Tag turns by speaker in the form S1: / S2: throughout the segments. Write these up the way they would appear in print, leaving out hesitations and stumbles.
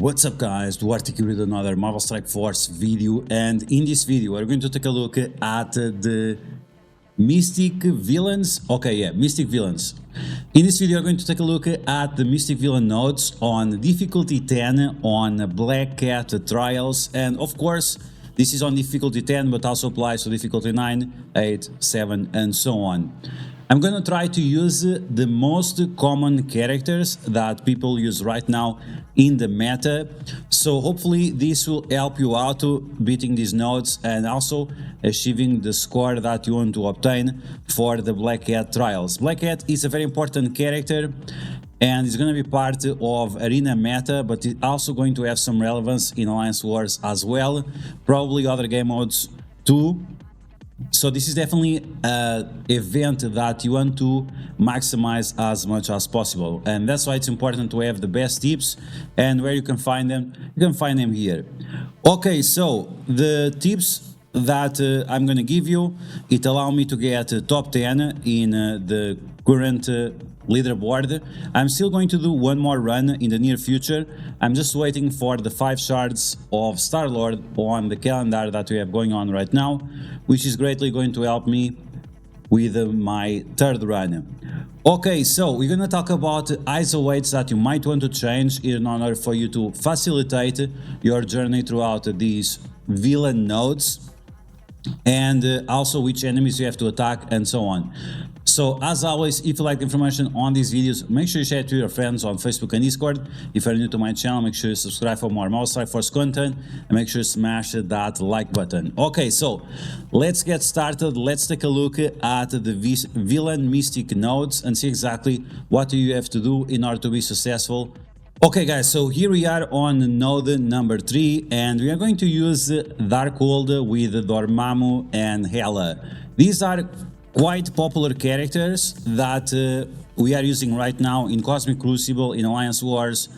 S1: What's up guys, DuArktik with another Marvel Strike Force video, and in this video we're going to take a look at the Mystic Villains. Mystic Villains. In this video we're going to take a look at the Mystic Villain nodes on difficulty 10 on Black Cat Trials, and of course this is on difficulty 10 but also applies to difficulty 9, 8, 7 and so on. I'm gonna try to use the most common characters that people use right now in the meta, so hopefully this will help you out to beating these nodes and also achieving the score that you want to obtain for the Black Cat trials. Black Cat is a very important character and it's going to be part of arena meta, but it's also going to have some relevance in Alliance Wars as well, probably other game modes too. So this is definitely an event that you want to maximize as much as possible, and that's why it's important to have the best tips. And where you can find them, you can find them here. Okay, so the tips that I'm gonna give you, it allow me to get top 10 in the current leaderboard. I'm still going to do one more run in the near future. I'm just waiting for the 5 shards of Star-Lord on the calendar that we have going on right now, which is greatly going to help me with my third run. Okay, so we're gonna talk about ISO weights that you might want to change in order for you to facilitate your journey throughout these villain nodes, and also which enemies you have to attack and so on. So as always, if you like the information on these videos, make sure you share it to your friends on Facebook and Discord. If you're new to my channel, make sure you subscribe for more Marvel Strike Force content, and make sure you smash that like button. Okay, so let's get started. Let's take a look at the villain mystic nodes and see exactly what you have to do in order to be successful. Okay guys, so here we are on node number 3, and we are going to use Darkhold with Dormammu and Hela. These are quite popular characters that we are using right now in Cosmic Crucible, in Alliance Wars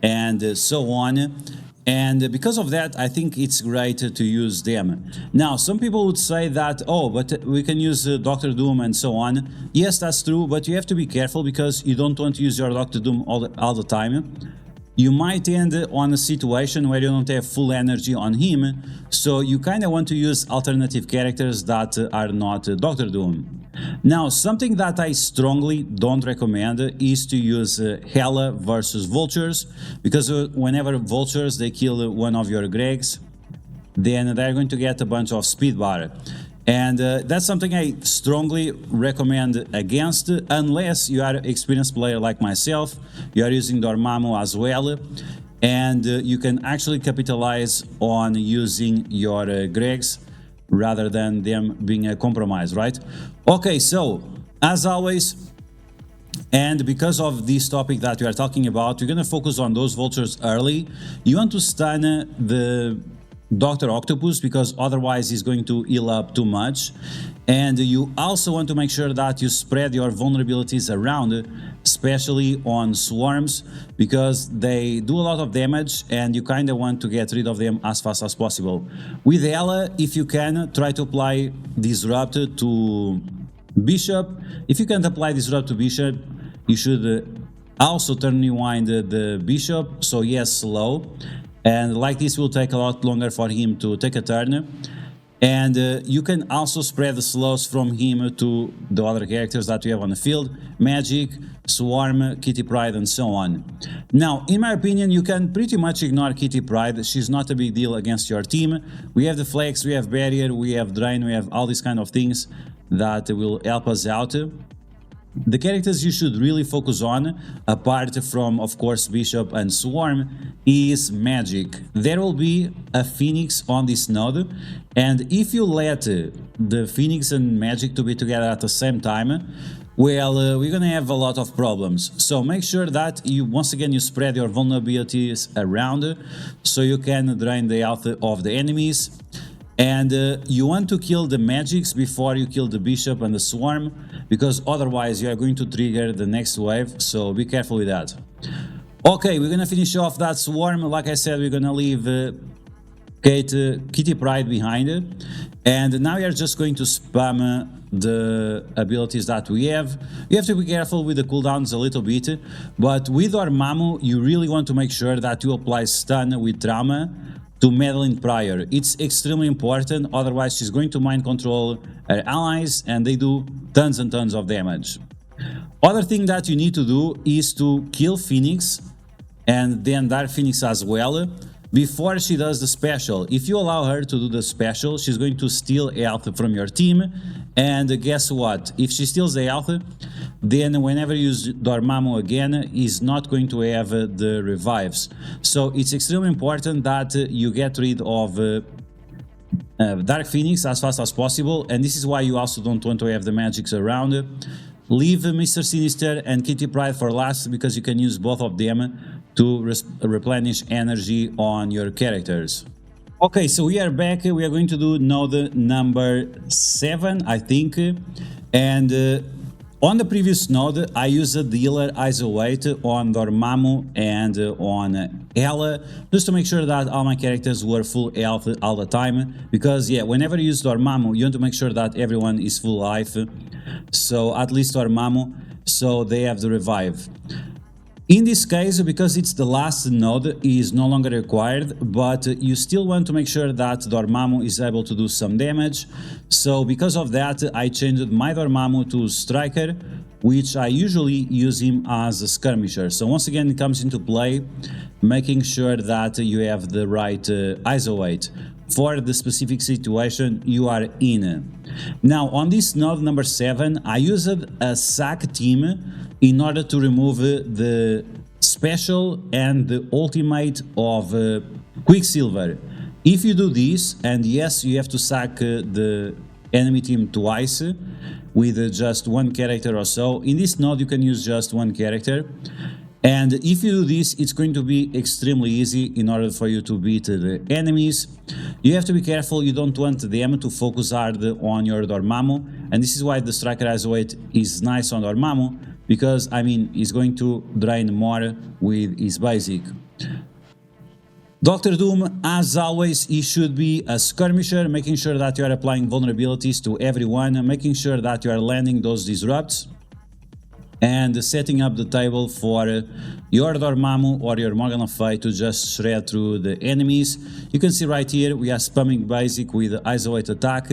S1: and so on. And because of that, I think it's great to use them. Now, some people would say that, oh, but we can use Doctor Doom and so on. Yes, that's true, but you have to be careful because you don't want to use your Doctor Doom all the time. You might end on a situation where you don't have full energy on him, so you kind of want to use alternative characters that are not Doctor Doom. Now, something that I strongly don't recommend is to use Hela versus Vultures, because whenever Vultures they kill one of your Gregs, then they're going to get a bunch of speed bar. And that's something I strongly recommend against, unless you are an experienced player like myself. You are using Dormammu as well, and you can actually capitalize on using your Gregs rather than them being a compromise, right? Okay, so as always, and because of this topic that we are talking about, we're going to focus on those Vultures early. You want to stun the Dr. Octopus, because otherwise he's going to heal up too much, and you also want to make sure that you spread your vulnerabilities around, especially on swarms, because they do a lot of damage and you kind of want to get rid of them as fast as possible. With Hela, if you can, try to apply Disrupt to Bishop. If you can't apply Disrupt to Bishop, you should also turn rewind the Bishop, so yes, slow. And like this will take a lot longer for him to take a turn. And you can also spread the slows from him to the other characters that we have on the field: Magic, Swarm, Kitty Pryde and so on. Now, in my opinion, you can pretty much ignore Kitty Pryde. She's not a big deal against your team. We have the Flex, we have Barrier, we have Drain, we have all these kind of things that will help us out. The characters you should really focus on, apart from, of course, Bishop and Swarm, is Magic. There will be a Phoenix on this node, and if you let the Phoenix and Magic to be together at the same time, well, we're gonna have a lot of problems. So make sure that you, once again, you spread your vulnerabilities around so you can drain the health of the enemies. And you want to kill the Magics before you kill the Bishop and the Swarm, because otherwise you are going to trigger the next wave, so be careful with that. Okay, we're gonna finish off that Swarm. Like I said, we're gonna leave Kitty Pryde behind, and now we are just going to spam the abilities that we have. You have to be careful with the cooldowns a little bit, but with Dormammu, you really want to make sure that you apply stun with trauma to Madeline Pryor. It's extremely important, otherwise she's going to mind control her allies and they do tons and tons of damage. Other thing that you need to do is to kill Phoenix and then Dark Phoenix as well before she does the special. If you allow her to do the special, she's going to steal health from your team, and guess what? If she steals the health, then whenever you use Dormammu again, he's not going to have the revives. So it's extremely important that you get rid of Dark Phoenix as fast as possible, and this is why you also don't want to have the magics around. Leave Mr. Sinister and Kitty Pryde for last, because you can use both of them to replenish energy on your characters. Okay, so we are back. We are going to do node number 7, I think. And on the previous node, I used the healer isolate on Dormammu and on Ella, just to make sure that all my characters were full health all the time. Because, yeah, whenever you use Dormammu, you want to make sure that everyone is full life. So, at least Dormammu, so they have the revive. In this case, because it's the last node, is no longer required, but you still want to make sure that Dormammu is able to do some damage. So because of that, I changed my Dormammu to Striker, which I usually use him as a skirmisher. So once again, it comes into play, making sure that you have the right isolate for the specific situation you are in. Now, on this node number 7, I used a sack team in order to remove the special and the ultimate of Quicksilver. If you do this, and yes, you have to sack the enemy team twice with just one character or so. In this node, you can use just one character. And if you do this, it's going to be extremely easy in order for you to beat the enemies. You have to be careful, you don't want them to focus hard on your Dormammu, and this is why the Striker Isolate is nice on Dormammu, because, I mean, he's going to drain more with his basic. Doctor Doom, as always, he should be a skirmisher, making sure that you are applying vulnerabilities to everyone, making sure that you are landing those disrupts, and setting up the table for your Dormammu or your Morgan Le Fay to just shred through the enemies. You can see right here we are spamming basic with isolate attack,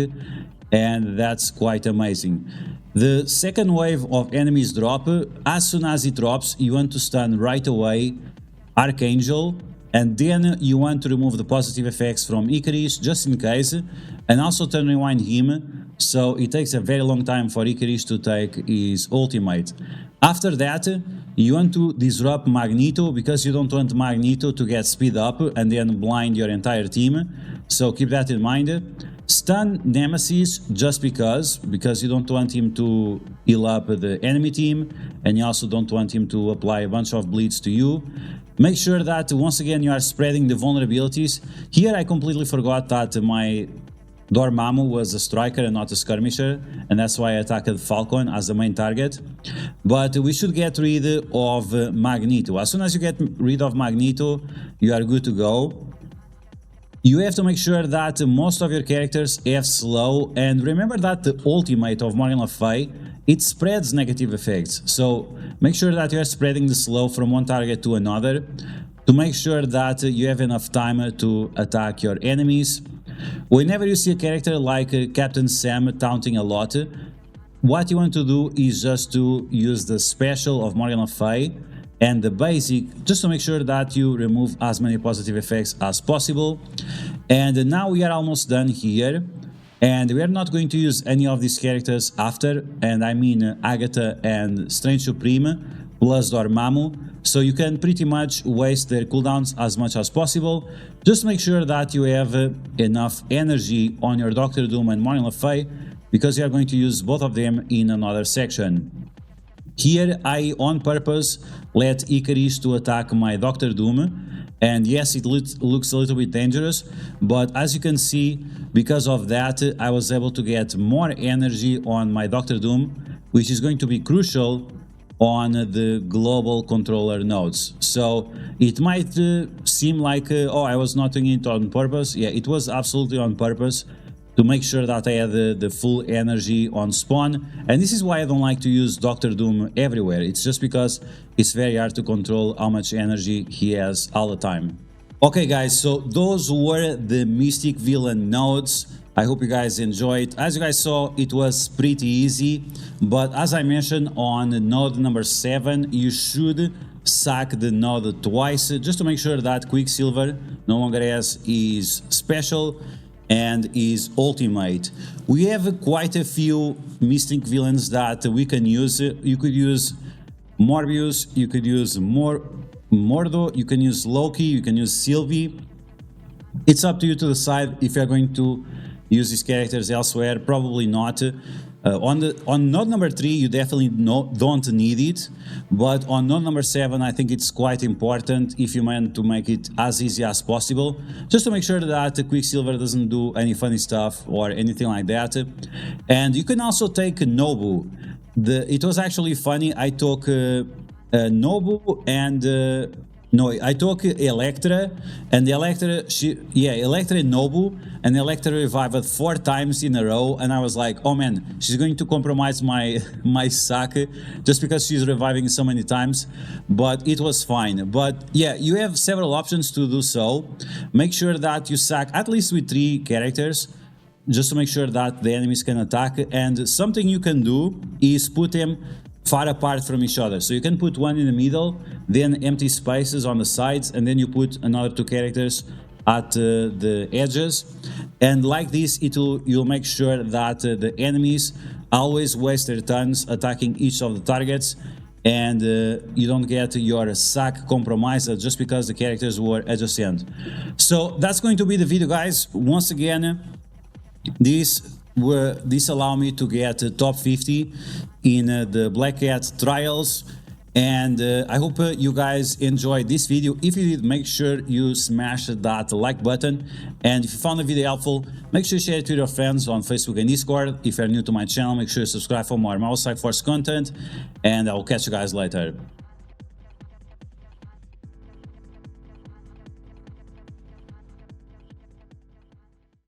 S1: and that's quite amazing. The second wave of enemies drop. As soon as it drops, you want to stun right away Archangel, and then you want to remove the positive effects from Icarus just in case, and also turn rewind him, so it takes a very long time for Icarus to take his ultimate. After that, you want to disrupt Magneto, because you don't want Magneto to get speed up and then blind your entire team, so keep that in mind. Stun Nemesis just because you don't want him to heal up the enemy team, and you also don't want him to apply a bunch of bleeds to you. Make sure that once again you are spreading the vulnerabilities. Here I completely forgot that my Dormammu was a striker and not a skirmisher, and that's why I attacked Falcon as the main target. But we should get rid of Magneto. As soon as you get rid of Magneto, you are good to go. You have to make sure that most of your characters have slow, and remember that the ultimate of Morgan Le Fay, it spreads negative effects, so make sure that you are spreading the slow from one target to another to make sure that you have enough time to attack your enemies. Whenever you see a character like Captain Sam taunting a lot, what you want to do is just to use the special of Morgan Le Fay and the basic, just to make sure that you remove as many positive effects as possible. And now we are almost done here, and we are not going to use any of these characters after, and I mean Agatha and Strange Supreme plus Dormammu, so you can pretty much waste their cooldowns as much as possible. Just make sure that you have enough energy on your Doctor Doom and Morgan Le Fay, because you are going to use both of them in another section. Here I on purpose let Icarus to attack my Doctor Doom, and yes, it looks a little bit dangerous, but as you can see, because of that I was able to get more energy on my Doctor Doom, which is going to be crucial on the global controller nodes. So it might seem like, oh, I was not doing it on purpose. Yeah, it was absolutely on purpose, to make sure that I had the full energy on spawn. And this is why I don't like to use Doctor Doom everywhere. It's just because it's very hard to control how much energy he has all the time. Okay guys, so those were the Mystic Villain nodes. I hope you guys enjoyed. As you guys saw, it was pretty easy, but as I mentioned on node number 7, you should sack the node twice just to make sure that Quicksilver no longer has his special and his ultimate. We have quite a few Mystic Villains that we can use. You could use Morbius, you could use Mordo, you can use Loki, you can use Sylvie. It's up to you to decide if you're going to use these characters elsewhere. Probably not. On node number 3, you definitely don't need it, but on node number 7, I think it's quite important if you want to make it as easy as possible, just to make sure that Quicksilver doesn't do any funny stuff or anything like that. And you can also take Nobu. It was actually funny. I took Nobu and I took Elektra, and Elektra, Elektra and Nobu, and Elektra revived 4 times in a row, and I was like, oh man, she's going to compromise my sack just because she's reviving so many times, but it was fine. But yeah, you have several options to do so. Make sure that you sack at least with 3 characters, just to make sure that the enemies can attack, and something you can do is put them far apart from each other. So you can put one in the middle, then empty spaces on the sides, and then you put another 2 characters at the edges. And like this, you'll make sure that the enemies always waste their turns attacking each of the targets, and you don't get your sack compromised just because the characters were adjacent. So that's going to be the video, guys. Once again, this allowed me to get top 50 in the Black Cat trials, and I hope you guys enjoyed this video. If you did, make sure you smash that like button, and if you found the video helpful, make sure you share it with your friends on Facebook and Discord. If you're new to my channel, make sure you subscribe for more Marvel Strike Force content, and I will catch you guys later.